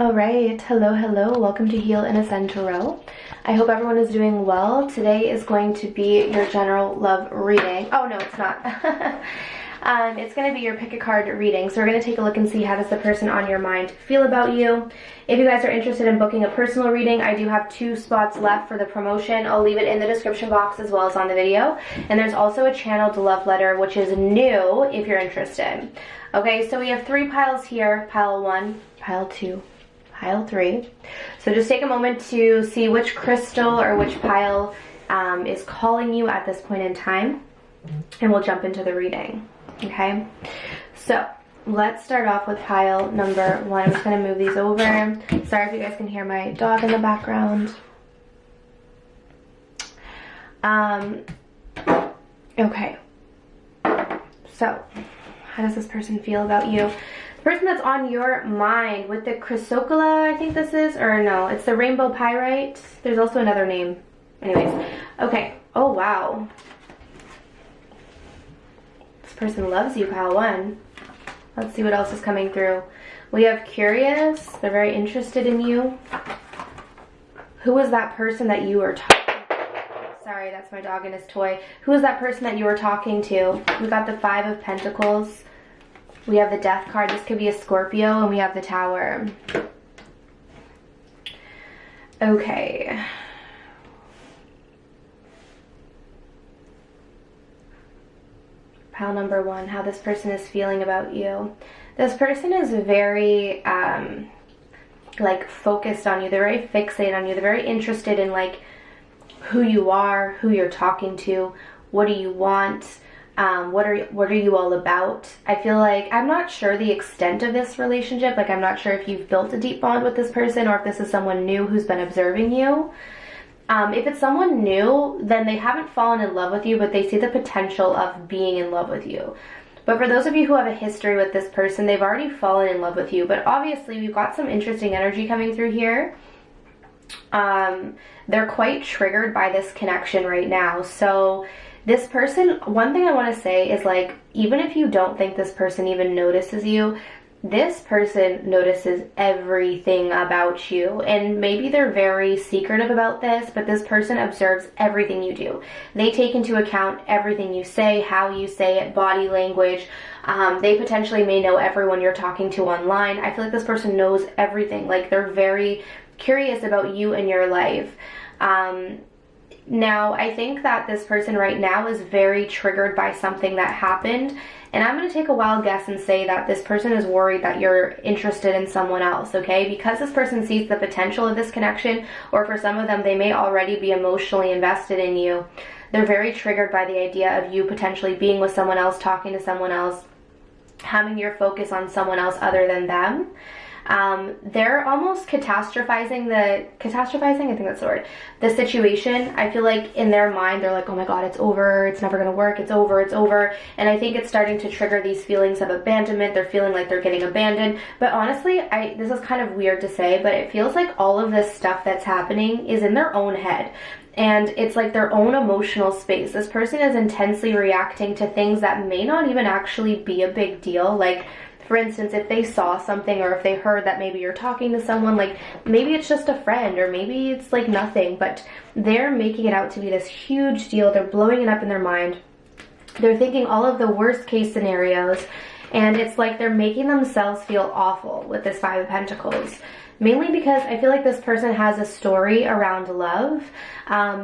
All right, hello, welcome to Heal and Ascend Tarot. I hope everyone is doing well. Today is going to be your general love reading. Oh no, it's not. It's going to be your pick a card reading. So we're going to take a look and see how does the person on your mind feel about you. If you guys are interested in booking a personal reading, I do have 2 spots left for the promotion. I'll leave it in the description box as well as on the video. And there's also a channeled love letter, which is new if you're interested. Okay, so we have 3 piles here. Pile 1, pile 2, pile 3. So just take a moment to see which crystal or which pile is calling you at this point in time, and we'll jump into the reading. Okay, so let's start off with pile number 1. I'm just going to move these over. Sorry if you guys can hear my dog in the background. Okay, so how does this person feel about you? The person that's on your mind with the chrysocolla, I think this is, or no, it's the rainbow pyrite. There's also another name. Anyways, okay. Oh, wow. This person loves you, pile 1. Let's see what else is coming through. We have curious. They're very interested in you. Who was that person that you were talking to? Sorry, that's my dog and his toy. Who was that person that you were talking to? We got the 5 of Pentacles. We have the Death card. This could be a Scorpio, and we have the Tower. Okay. Pile number 1, how this person is feeling about you. This person is very, like, focused on you. They're very fixated on you. They're very interested in, like, who you are, who you're talking to, what do you want, what are you all about. I feel like, I'm not sure the extent of this relationship. Like, I'm not sure if you've built a deep bond with this person or if this is someone new who's been observing you. If it's someone new, then they haven't fallen in love with you, but they see the potential of being in love with you. But for those of you who have a history with this person, they've already fallen in love with you. But obviously, we've got some interesting energy coming through here. They're quite triggered by this connection right now. So this person, one thing I want to say is, like, even if you don't think this person even notices you, this person notices everything about you. And maybe they're very secretive about this, but this person observes everything you do. They take into account everything you say, how you say it, body language. They potentially may know everyone you're talking to online. I feel like this person knows everything. Like, they're very curious about you and your life. Now, I think that this person right now is very triggered by something that happened, and I'm going to take a wild guess and say that this person is worried that you're interested in someone else, okay? Because this person sees the potential of this connection, or for some of them, they may already be emotionally invested in you. They're very triggered by the idea of you potentially being with someone else, talking to someone else, having your focus on someone else other than them. They're almost catastrophizing, I think that's the word, the situation. I feel like in their mind, they're like, oh my God, it's over. It's never going to work. It's over. It's over. And I think it's starting to trigger these feelings of abandonment. They're feeling like they're getting abandoned. But honestly, this is kind of weird to say, but it feels like all of this stuff that's happening is in their own head. And it's like their own emotional space. This person is intensely reacting to things that may not even actually be a big deal. Like, for instance, if they saw something or if they heard that maybe you're talking to someone, like maybe it's just a friend or maybe it's like nothing, but they're making it out to be this huge deal. They're blowing it up in their mind. They're thinking all of the worst case scenarios, and it's like they're making themselves feel awful with this 5 of Pentacles. Mainly because I feel like this person has a story around love.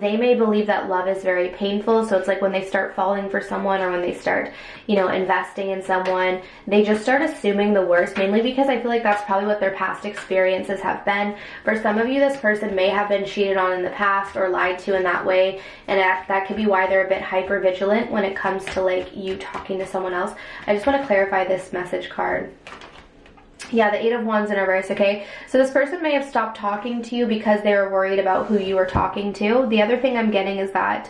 They may believe that love is very painful. So it's like when they start falling for someone or when they start, you know, investing in someone, they just start assuming the worst, mainly because I feel like that's probably what their past experiences have been. For some of you, this person may have been cheated on in the past or lied to in that way. And that could be why they're a bit hyper vigilant when it comes to like you talking to someone else. I just want to clarify this message card. Yeah, the 8 of Wands in reverse, okay? So this person may have stopped talking to you because they were worried about who you were talking to. The other thing I'm getting is that,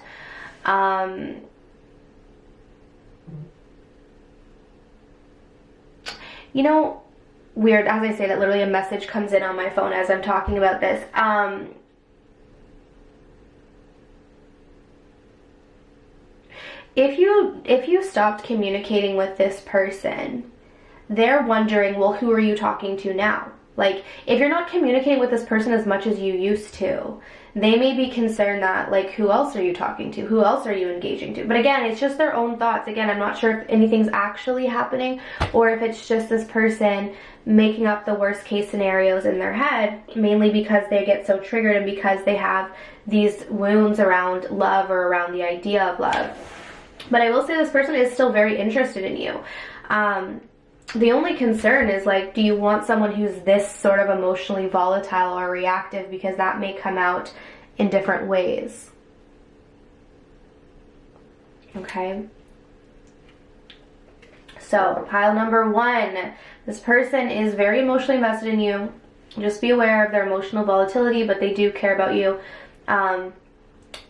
you know, weird, as I say that, literally a message comes in on my phone as I'm talking about this. If you stopped communicating with this person, they're wondering, well, who are you talking to now? Like, if you're not communicating with this person as much as you used to, they may be concerned that, like, who else are you talking to? Who else are you engaging to? But again, it's just their own thoughts. Again, I'm not sure if anything's actually happening or if it's just this person making up the worst case scenarios in their head, mainly because they get so triggered and because they have these wounds around love or around the idea of love. But I will say this person is still very interested in you. The only concern is, like, do you want someone who's this sort of emotionally volatile or reactive? Because that may come out in different ways. Okay. So, pile number 1. This person is very emotionally invested in you. Just be aware of their emotional volatility, but they do care about you.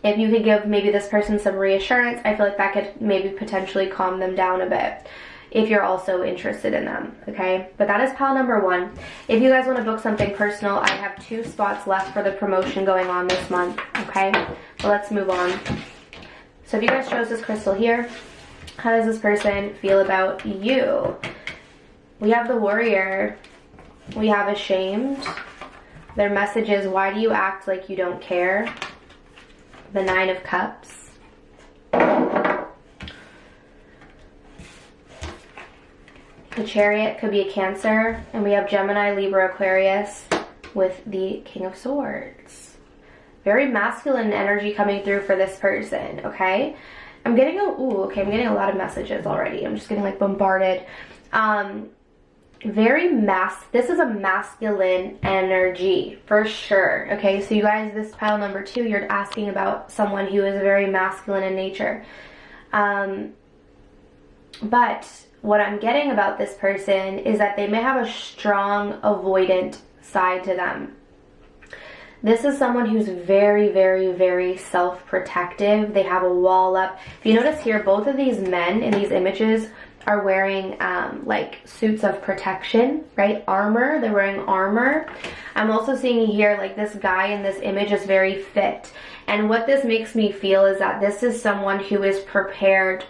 If you could give maybe this person some reassurance, I feel like that could maybe potentially calm them down a bit, if you're also interested in them, okay? But that is pile number 1. If you guys want to book something personal, I have 2 spots left for the promotion going on this month, okay? So let's move on. So if you guys chose this crystal here, how does this person feel about you? We have the Warrior. We have Ashamed. Their message is, why do you act like you don't care? The 9 of Cups. The Chariot could be a Cancer, and we have Gemini, Libra, Aquarius with the King of Swords. Very masculine energy coming through for this person, okay? I'm getting a lot of messages already. I'm just getting, like, bombarded. This is a masculine energy for sure, okay? So you guys, this pile number 2, you're asking about someone who is very masculine in nature. But what I'm getting about this person is that they may have a strong avoidant side to them. This is someone who's very, very, very self-protective. They have a wall up. If you notice here, both of these men in these images are wearing like suits of protection, right? Armor. They're wearing armor. I'm also seeing here, like, this guy in this image is very fit. And what this makes me feel is that this is someone who is prepared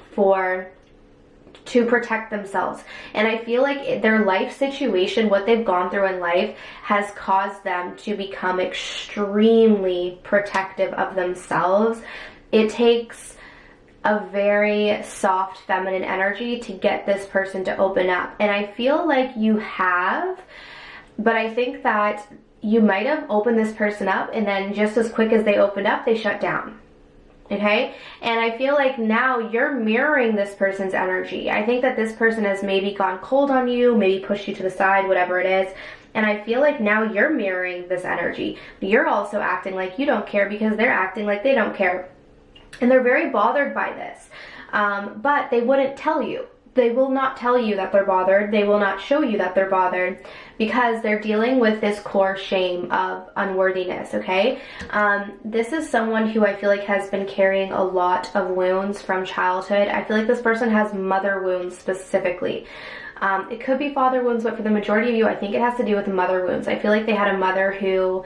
to protect themselves. And I feel like their life situation, what they've gone through in life, has caused them to become extremely protective of themselves. It takes a very soft feminine energy to get this person to open up. And I feel like you have, but I think that you might have opened this person up and then just as quick as they opened up, they shut down. Okay? And I feel like now you're mirroring this person's energy. I think that this person has maybe gone cold on you, maybe pushed you to the side, whatever it is. And I feel like now you're mirroring this energy. You're also acting like you don't care because they're acting like they don't care. And they're very bothered by this. But they wouldn't tell you. They will not tell you that they're bothered. They will not show you that they're bothered because they're dealing with this core shame of unworthiness, okay? This is someone who I feel like has been carrying a lot of wounds from childhood. I feel like this person has mother wounds specifically. It could be father wounds, but for the majority of you, I think it has to do with mother wounds. I feel like they had a mother who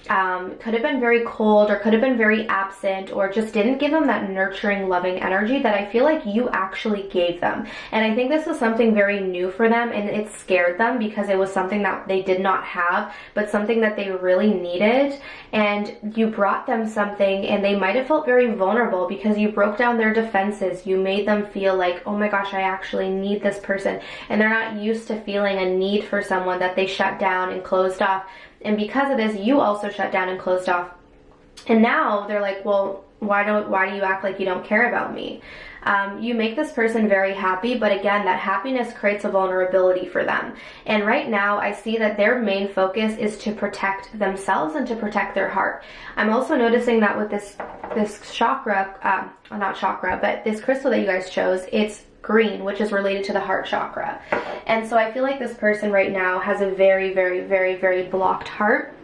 could have been very cold or could have been very absent or just didn't give them that nurturing, loving energy that I feel like you actually gave them. And I think this was something very new for them, and it scared them because it was something that they did not have, but something that they really needed. And you brought them something, and they might have felt very vulnerable because you broke down their defenses. You made them feel like, oh my gosh, I actually need this person. And they're not used to feeling a need for someone that they shut down and closed off. And because of this, you also shut down and closed off. And now they're like, well, why do you act like you don't care about me? You make this person very happy, but again, that happiness creates a vulnerability for them. And right now, I see that their main focus is to protect themselves and to protect their heart. I'm also noticing that with this chakra, not chakra, but this crystal that you guys chose, it's green, which is related to the heart chakra. And so I feel like this person right now has a very, very, very, very blocked heart.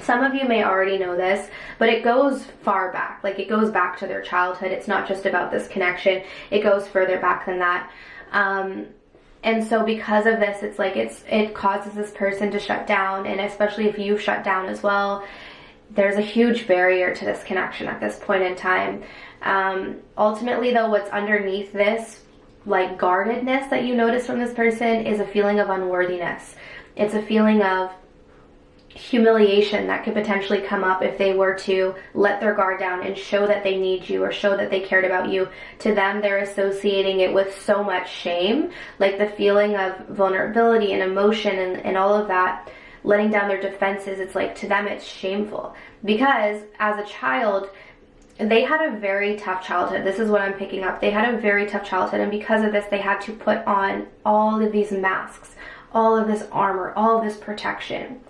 Some of you may already know this, but it goes far back. Like, it goes back to their childhood. It's not just about this connection. It goes further back than that. And so because of this, it's like it causes this person to shut down. And especially if you shut down as well, there's a huge barrier to this connection at this point in time. Ultimately, though, what's underneath this, like, guardedness that you notice from this person is a feeling of unworthiness. It's a feeling of humiliation that could potentially come up if they were to let their guard down and show that they need you or show that they cared about you. To them, they're associating it with so much shame, like the feeling of vulnerability and emotion and all of that, letting down their defenses. It's like, to them, it's shameful because as a child, they had a very tough childhood. This is what I'm picking up. They had a very tough childhood, and because of this, they had to put on all of these masks, all of this armor, all of this protection.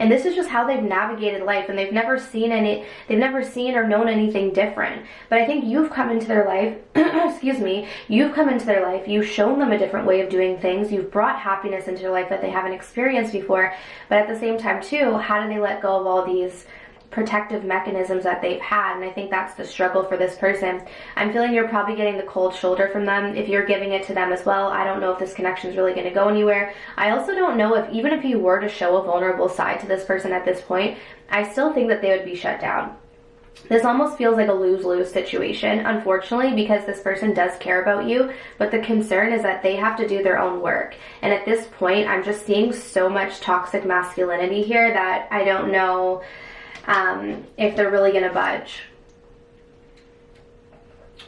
And this is just how they've navigated life, and they've never seen or known anything different. But I think you've come into their life, excuse me, you've come into their life, you've shown them a different way of doing things, you've brought happiness into their life that they haven't experienced before. But at the same time too, how do they let go of all these protective mechanisms that they've had? And I think that's the struggle for this person. I'm feeling you're probably getting the cold shoulder from them if you're giving it to them as well. I don't know if this connection is really going to go anywhere. I also don't know if, even if you were to show a vulnerable side to this person at this point, I still think that they would be shut down. This almost feels like a lose-lose situation, unfortunately, because this person does care about you, but the concern is that they have to do their own work. And at this point, I'm just seeing so much toxic masculinity here that I don't know if they're really gonna budge.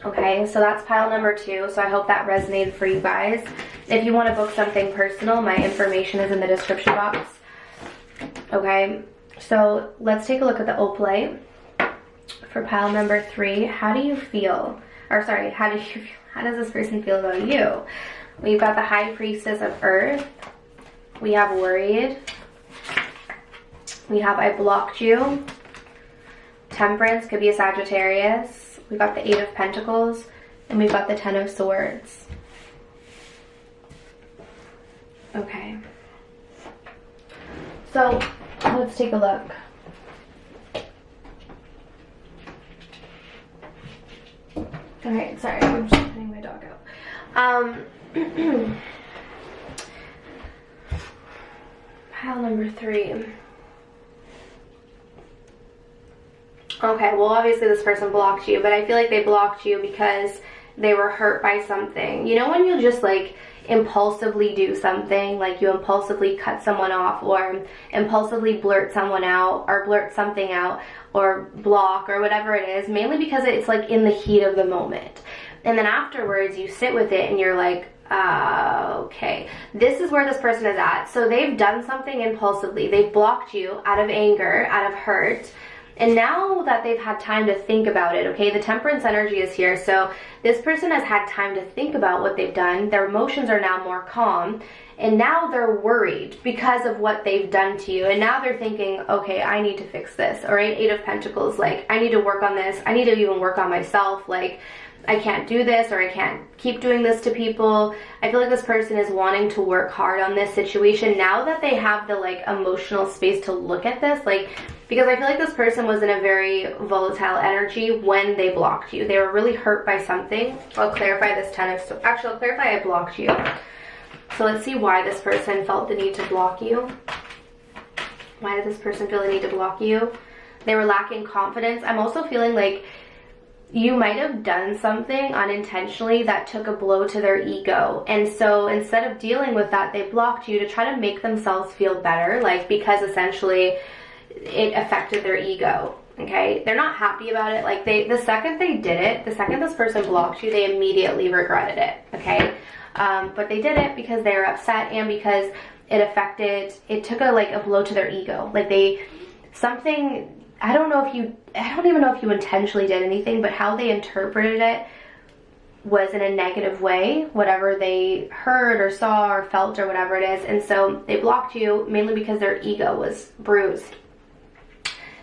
Okay, so that's pile number 2. So I hope that resonated for you guys. If you want to book something personal, my information is in the description box. Okay, so let's take a look at the Oplay for pile number 3. How do you feel? Or sorry, how does this person feel about you? We've got the High Priestess of Earth. We have worried. We have I blocked you. Temperance, could be a Sagittarius. We've got the 8 of Pentacles. And we've got the 10 of Swords. Okay. So, let's take a look. Alright, sorry, I'm just putting my dog out. Pile number 3. Okay, well obviously this person blocked you, but I feel like they blocked you because they were hurt by something. You know when you just like impulsively do something, like you impulsively cut someone off or impulsively blurt someone out or blurt something out or block or whatever it is, mainly because it's like in the heat of the moment. And then afterwards you sit with it and you're like, okay, this is where this person is at. So they've done something impulsively. They've blocked you out of anger, out of hurt. And now that they've had time to think about it, okay, the Temperance energy is here. So this person has had time to think about what they've done. Their emotions are now more calm. And now they're worried because of what they've done to you. And now they're thinking, okay, I need to fix this. All right, 8 of Pentacles, like, I need to work on this. I need to even work on myself. Like, I can't do this, or I can't keep doing this to people. I feel like this person is wanting to work hard on this situation now that they have the like emotional space to look at this, like, because I feel like this person was in a very volatile energy when they blocked you. They were really hurt by something. I'll clarify this 10 of, actually I'll clarify I blocked you. So let's see why this person felt the need to block you. Why did this person feel the need to block you? They were lacking confidence. I'm also feeling like you might have done something unintentionally that took a blow to their ego. And so instead of dealing with that, they blocked you to try to make themselves feel better, like because essentially it affected their ego. Okay, they're not happy about it. Like the second they did it, the second this person blocked you, they immediately regretted it. Okay, but they did it because they were upset and because it took a blow to their ego. Like I don't even know if you intentionally did anything, but how they interpreted it was in a negative way, whatever they heard or saw or felt or whatever it is. And so they blocked you mainly because their ego was bruised.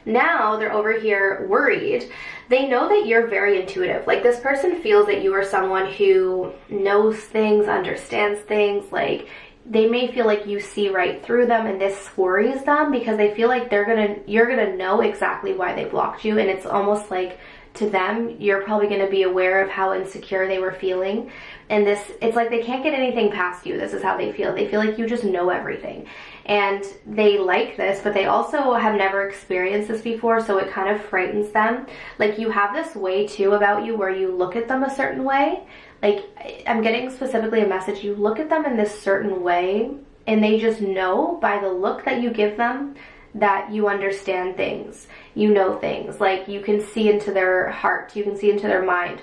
Now they're over here worried. They know that you're very intuitive. Like this person feels that you are someone who knows things, understands things, like they may feel like you see right through them, and this worries them because they feel like you're gonna know exactly why they blocked you. And it's almost like to them, you're probably gonna be aware of how insecure they were feeling. And it's like they can't get anything past you. This is how they feel. They feel like you just know everything. And they like this, but they also have never experienced this before, so it kind of frightens them. Like you have this way too about you where you look at them a certain way. Like I'm getting specifically a message, you look at them in this certain way and they just know by the look that you give them that you understand things, you know things, like you can see into their heart, you can see into their mind.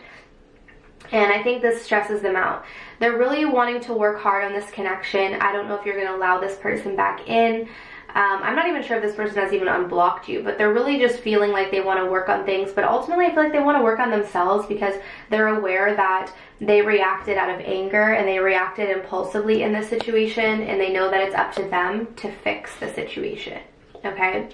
And I think this stresses them out. They're really wanting to work hard on this connection. I don't know if you're going to allow this person back in. I'm not even sure if this person has even unblocked you, but they're really just feeling like they want to work on things. But ultimately, I feel like they want to work on themselves because they're aware that they reacted out of anger and they reacted impulsively in this situation, and they know that it's up to them to fix the situation, okay?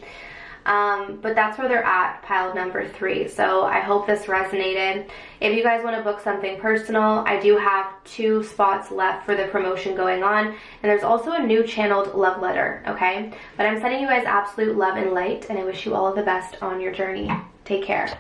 But that's where they're at, pile number 3. So I hope this resonated. If you guys want to book something personal, I do have 2 spots left for the promotion going on, and there's also a new channeled love letter, okay? But I'm sending you guys absolute love and light, and I wish you all of the best on your journey. Take care.